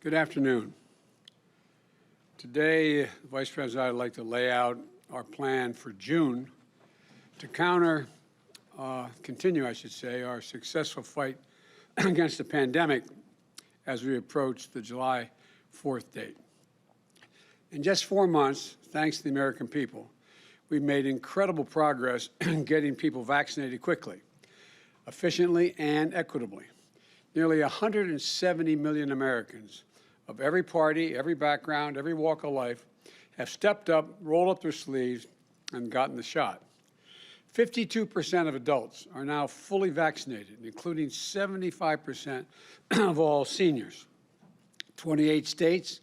Good afternoon. Today, Vice President, I'd like to lay out our plan for June to continue, I should say, our successful fight against the pandemic as we approach the July 4th date. In just 4 months, thanks to the American people, we've made incredible progress in getting people vaccinated quickly, efficiently, and equitably. Nearly 170 million Americans of every party, every background, every walk of life have stepped up, rolled up their sleeves, and gotten the shot. 52% of adults are now fully vaccinated, including 75% of all seniors. 28 states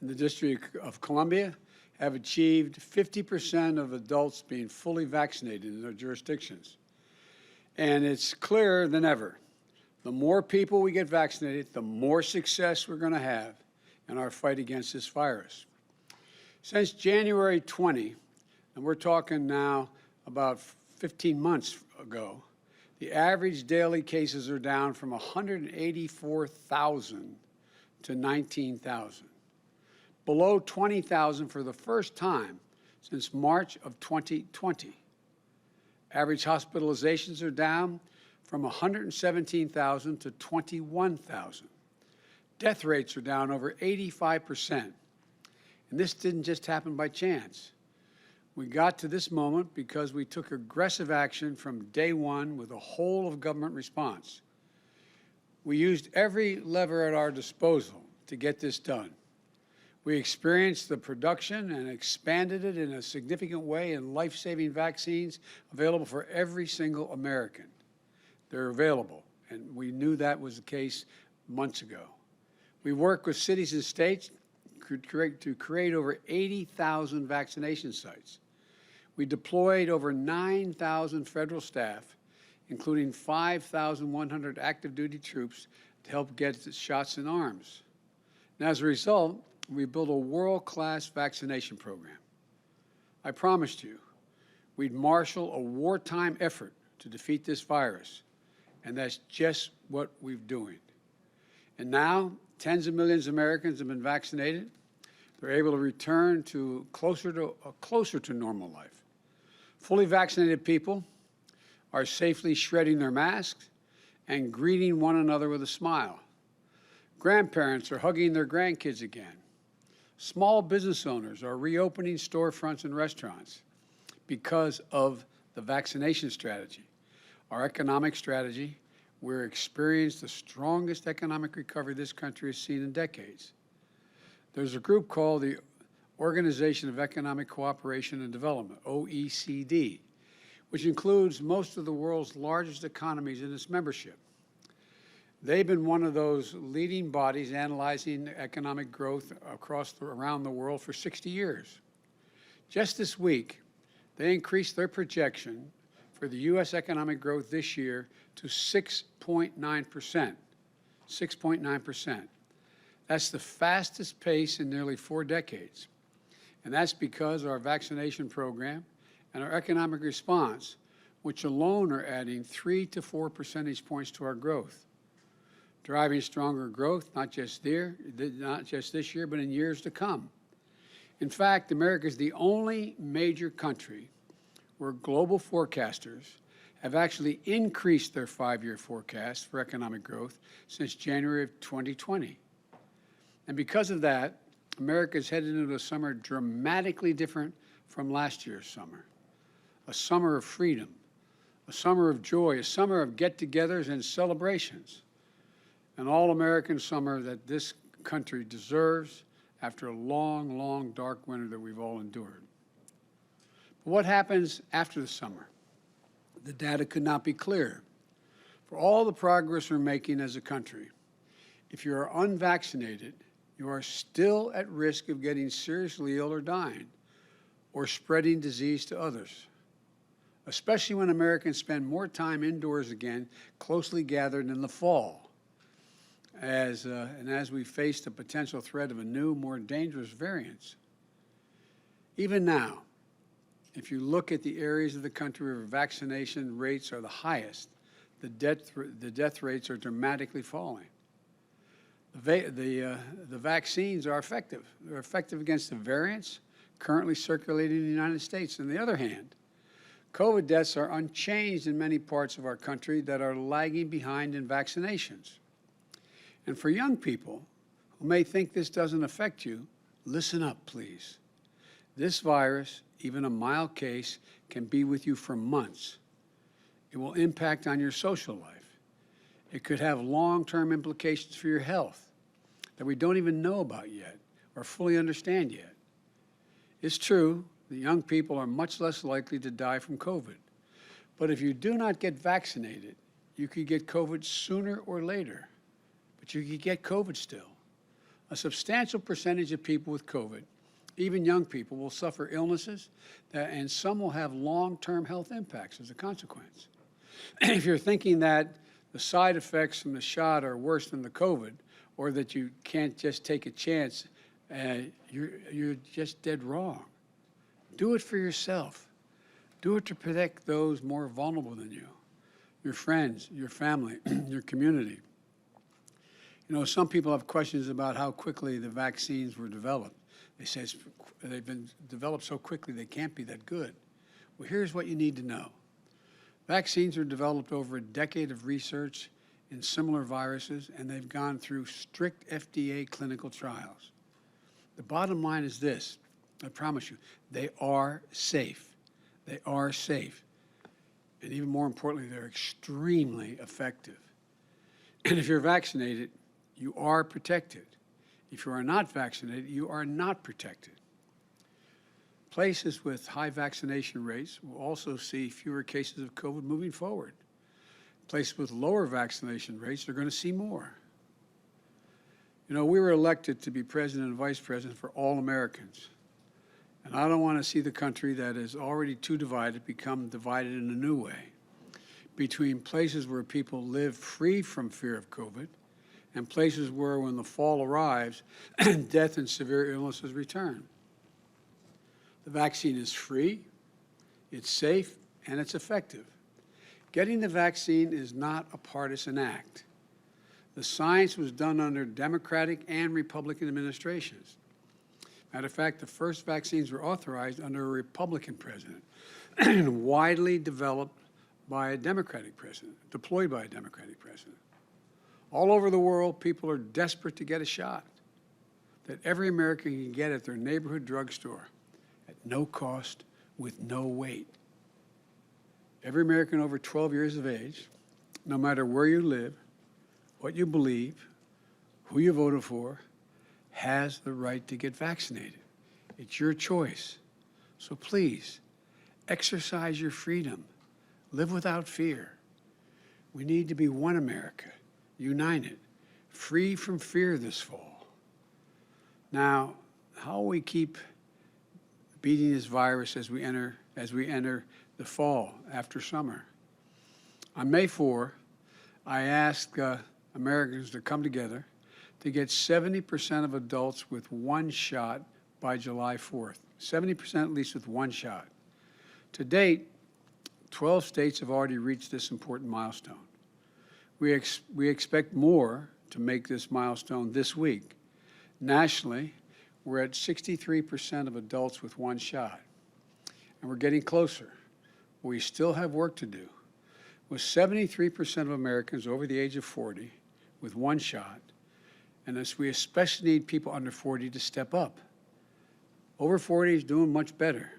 in the District of Columbia have achieved 50% of adults being fully vaccinated in their jurisdictions. And it's clearer than ever. The more people we get vaccinated, the more success we're going to have in our fight against this virus. Since January 20, and we're talking now about 15 months ago, the average daily cases are down from 184,000 to 19,000, below 20,000 for the first time since March of 2020. Average hospitalizations are down from 117,000 to 21,000. Death rates are down over 85%. And this didn't just happen by chance. We got to this moment because we took aggressive action from day one with a whole of government response. We used every lever at our disposal to get this done. We experienced the production and expanded it in a significant way in life-saving vaccines available for every single American. They're available, and we knew that was the case months ago. We worked with cities and states to create over 80,000 vaccination sites. We deployed over 9,000 federal staff, including 5,100 active duty troops to help get the shots in arms. And as a result, we built a world-class vaccination program. I promised you we'd marshal a wartime effort to defeat this virus, and that's just what we're doing. And now, tens of millions of Americans have been vaccinated. They're able to return to closer to normal life. Fully vaccinated people are safely shredding their masks and greeting one another with a smile. Grandparents are hugging their grandkids again. Small business owners are reopening storefronts and restaurants because of the vaccination strategy. Our economic strategy, we're experiencing the strongest economic recovery this country has seen in decades. There's a group called the Organization of Economic Cooperation and Development, OECD, which includes most of the world's largest economies in its membership. They've been one of those leading bodies analyzing economic growth around the world for 60 years. Just this week, they increased their projection for the U.S. economic growth this year to 6.9%. 6.9%. That's the fastest pace in nearly 4 decades. And that's because our vaccination program and our economic response, which alone are adding 3 to 4 percentage points to our growth, driving stronger growth, not just this year, but in years to come. In fact, America is the only major country where global forecasters have actually increased their 5-year forecast for economic growth since January of 2020. And because of that, America is headed into a summer dramatically different from last year's summer. A summer of freedom, a summer of joy, a summer of get-togethers and celebrations. An all-American summer that this country deserves after a long, long, dark winter that we've all endured. But what happens after the summer? The data could not be clearer. For all the progress we're making as a country, if you are unvaccinated, you are still at risk of getting seriously ill or dying, or spreading disease to others, especially when Americans spend more time indoors again, closely gathered in the fall, as we face the potential threat of a new, more dangerous variant. Even now, if you look at the areas of the country where vaccination rates are the highest, the death rates are dramatically falling. The vaccines are effective. They're effective against the variants currently circulating in the United States. On the other hand, COVID deaths are unchanged in many parts of our country that are lagging behind in vaccinations. And for young people who may think this doesn't affect you, listen up, please. This virus, even a mild case, can be with you for months. It will impact on your social life. It could have long-term implications for your health that we don't even know about yet or fully understand yet. It's true that young people are much less likely to die from COVID. But if you do not get vaccinated, you could get COVID sooner or later. But you could get COVID still. A substantial percentage of people with COVID, even young people, will suffer illnesses and some will have long-term health impacts as a consequence. If you're thinking that the side effects from the shot are worse than the COVID, or that you can't just take a chance, you're just dead wrong. Do it for yourself. Do it to protect those more vulnerable than you, your friends, your family, your community. You know, some people have questions about how quickly the vaccines were developed. They say they've been developed so quickly they can't be that good. Well, here's what you need to know. Vaccines are developed over a decade of research in similar viruses, and they've gone through strict FDA clinical trials. The bottom line is this, I promise you, they are safe. They are safe. And even more importantly, they're extremely effective. And if you're vaccinated, you are protected. If you are not vaccinated, you are not protected. Places with high vaccination rates will also see fewer cases of COVID moving forward. Places with lower vaccination rates are going to see more. You know, we were elected to be president and vice president for all Americans. And I don't want to see the country that is already too divided become divided in a new way, between places where people live free from fear of COVID and places where, when the fall arrives, death and severe illnesses return. The vaccine is free, it's safe, and it's effective. Getting the vaccine is not a partisan act. The science was done under Democratic and Republican administrations. Matter of fact, the first vaccines were authorized under a Republican president and widely developed by a Democratic president, deployed by a Democratic president. All over the world, people are desperate to get a shot that every American can get at their neighborhood drugstore at no cost, with no wait. Every American over 12 years of age, no matter where you live, what you believe, who you voted for, has the right to get vaccinated. It's your choice. So please, exercise your freedom. Live without fear. We need to be one America, united, free from fear this fall. Now, how will we keep beating this virus as we enter the fall after summer? On May 4, I asked Americans to come together to get 70% of adults with one shot by July 4th. 70% at least with one shot. To date, 12 states have already reached this important milestone. We expect more to make this milestone this week. Nationally, we're at 63% of adults with one shot, and we're getting closer. We still have work to do. With 73% of Americans over the age of 40 with one shot, and we especially need people under 40 to step up. Over 40 is doing much better.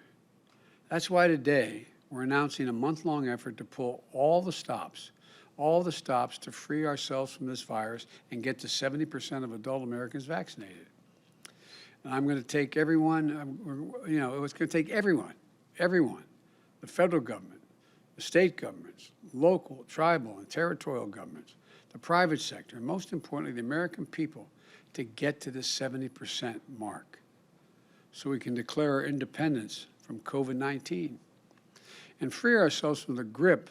That's why today we're announcing a month-long effort to pull all the stops to free ourselves from this virus and get to 70% of adult Americans vaccinated. And I'm going to take everyone, it's going to take everyone, the federal government, the state governments, local, tribal, and territorial governments, the private sector, and most importantly, the American people, to get to this 70% mark so we can declare our independence from COVID-19 and free ourselves from the grip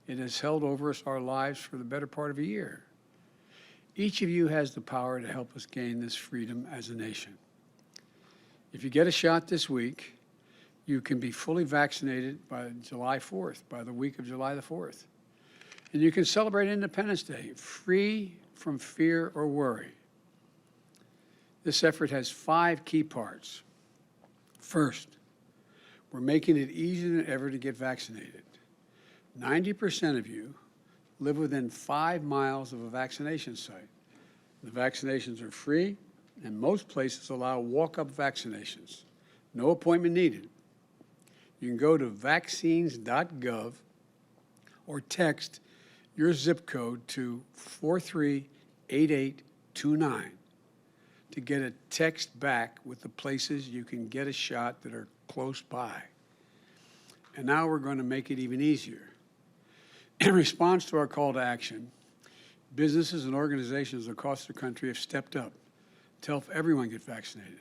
it has held over us, our lives, for the better part of a year. Each of you has the power to help us gain this freedom as a nation. If you get a shot this week, you can be fully vaccinated by July 4th, by the week of July the 4th. And you can celebrate Independence Day free from fear or worry. This effort has 5 key parts. First, we're making it easier than ever to get vaccinated. 90% of you live within 5 miles of a vaccination site. The vaccinations are free, and most places allow walk-up vaccinations. No appointment needed. You can go to vaccines.gov or text your zip code to 438829 to get a text back with the places you can get a shot that are close by. And now we're going to make it even easier. In response to our call to action, businesses and organizations across the country have stepped up to help everyone get vaccinated.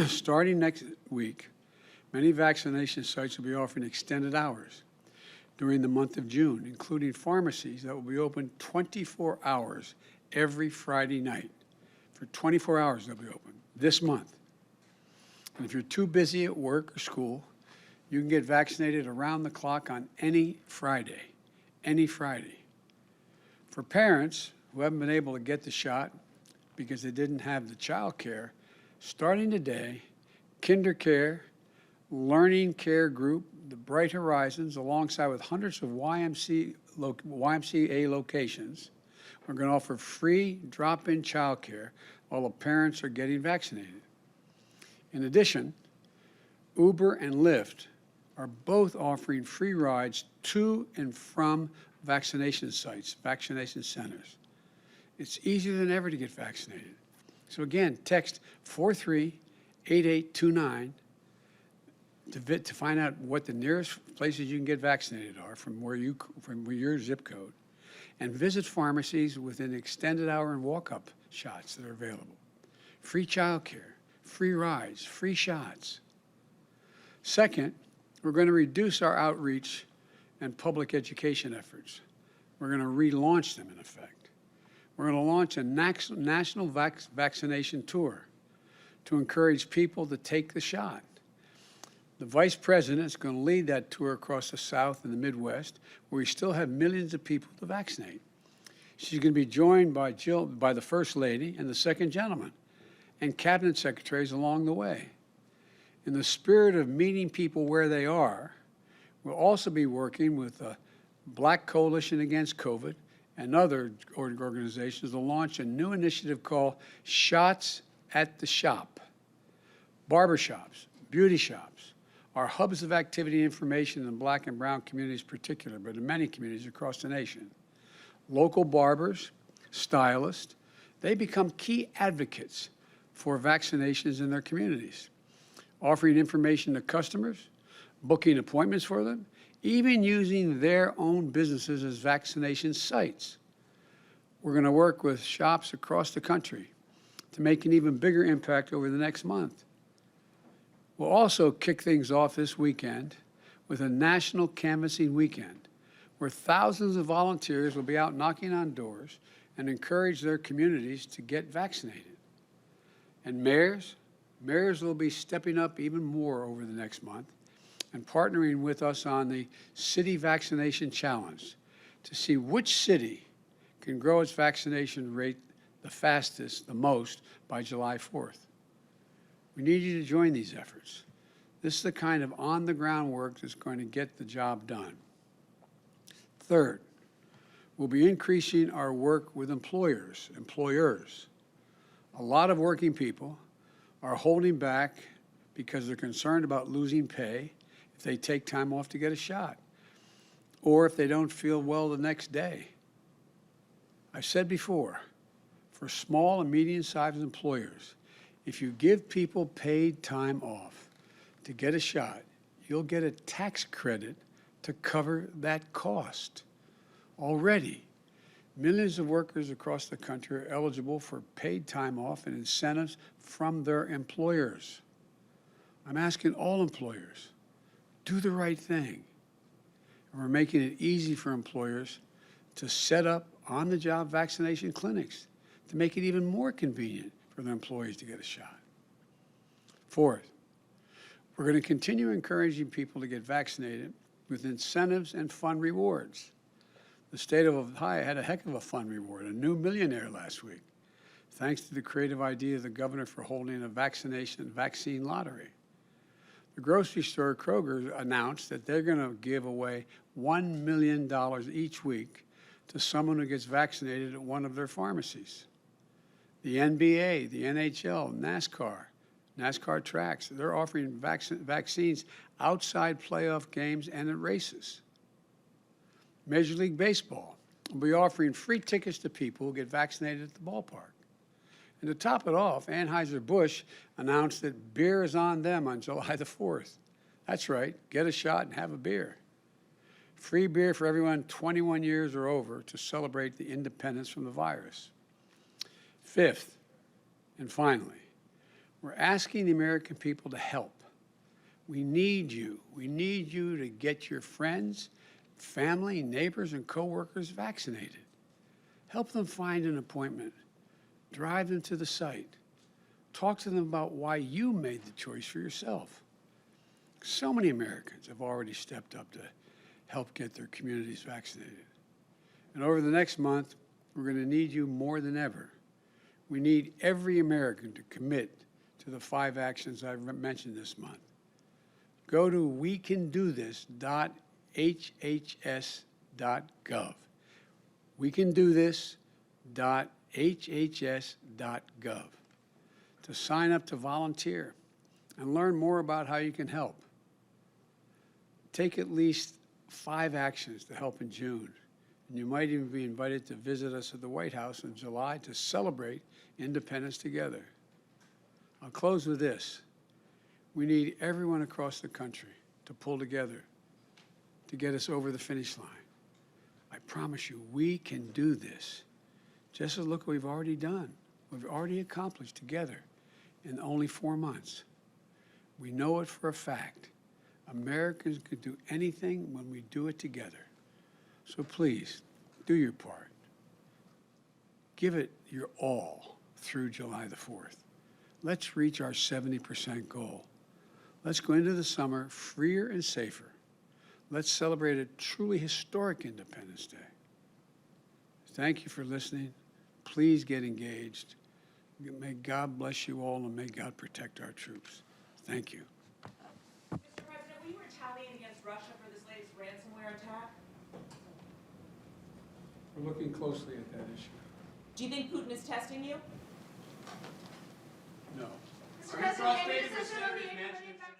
Starting next week, many vaccination sites will be offering extended hours during the month of June, including pharmacies that will be open 24 hours every Friday night. For 24 hours they'll be open this month. And if you're too busy at work or school, you can get vaccinated around the clock on any Friday. Any Friday. For parents who haven't been able to get the shot because they didn't have the child care, starting today, KinderCare, Learning Care Group, the Bright Horizons, alongside with hundreds of YMCA locations, are going to offer free drop-in child care while the parents are getting vaccinated. In addition, Uber and Lyft are both offering free rides to and from vaccination sites, vaccination centers. It's easier than ever to get vaccinated. So again, text 438829 to find out what the nearest places you can get vaccinated are from your zip code, and visit pharmacies within extended hour and walk-up shots that are available. Free childcare, free rides, free shots. Second, we're going to reduce our outreach and public education efforts. We're going to relaunch them, in effect. We're going to launch a national vaccination tour to encourage people to take the shot. The Vice President is going to lead that tour across the South and the Midwest, where we still have millions of people to vaccinate. She's going to be joined by the First Lady and the Second Gentleman, and Cabinet Secretaries along the way. In the spirit of meeting people where they are, we'll also be working with the Black Coalition Against COVID and other organizations to launch a new initiative called Shots at the Shop. Barbershops, beauty shops are hubs of activity and information in Black and brown communities in particular, but in many communities across the nation. Local barbers, stylists, they become key advocates for vaccinations in their communities, offering information to customers, booking appointments for them, even using their own businesses as vaccination sites. We're going to work with shops across the country to make an even bigger impact over the next month. We'll also kick things off this weekend with a national canvassing weekend, where thousands of volunteers will be out knocking on doors and encourage their communities to get vaccinated. And mayors will be stepping up even more over the next month and partnering with us on the City Vaccination Challenge to see which city can grow its vaccination rate the fastest, the most, by July 4th. We need you to join these efforts. This is the kind of on-the-ground work that's going to get the job done. Third, we'll be increasing our work with employers. A lot of working people are holding back because they're concerned about losing pay if they take time off to get a shot, or if they don't feel well the next day. I've said before, for small and medium-sized employers, if you give people paid time off to get a shot, you'll get a tax credit to cover that cost. Already, millions of workers across the country are eligible for paid time off and incentives from their employers. I'm asking all employers, do the right thing. And we're making it easy for employers to set up on-the-job vaccination clinics to make it even more convenient for their employees to get a shot. Fourth, we're going to continue encouraging people to get vaccinated with incentives and fun rewards. The state of Ohio had a heck of a fun reward, a new millionaire last week. thanks to the creative idea of the governor for holding a vaccine lottery. The grocery store Kroger announced that they're going to give away $1 million each week to someone who gets vaccinated at one of their pharmacies. The NBA, the NHL, NASCAR tracks, they're offering vaccines outside playoff games and at races. Major League Baseball will be offering free tickets to people who get vaccinated at the ballpark. And to top it off, Anheuser-Busch announced that beer is on them on July the 4th. That's right, get a shot and have a beer. Free beer for everyone 21 years or over to celebrate the independence from the virus. Fifth, and finally, we're asking the American people to help. We need you. We need you to get your friends, family, neighbors, and coworkers vaccinated. Help them find an appointment. Drive them to the site. Talk to them about why you made the choice for yourself. So many Americans have already stepped up to help get their communities vaccinated. And over the next month, we're going to need you more than ever. We need every American to commit to the 5 actions I've mentioned this month. Go to wecandothis.hhs.gov. wecandothis.hhs.gov to sign up to volunteer and learn more about how you can help. Take at least 5 actions to help in June, and you might even be invited to visit us at the White House in July to celebrate independence together. I'll close with this. We need everyone across the country to pull together to get us over the finish line. I promise you, we can do this. Just look what we've already done. We've already accomplished together in only 4 months. We know it for a fact. Americans can do anything when we do it together. So please, do your part. Give it your all through July the 4th. Let's reach our 70% goal. Let's go into the summer freer and safer. Let's celebrate a truly historic Independence Day. Thank you for listening. Please get engaged. May God bless you all, and may God protect our troops. Thank you. Mr. President, will you retaliate against Russia for this latest ransomware attack? We're looking closely at that issue. Do you think Putin is testing you? No. Mr. President, any decision on the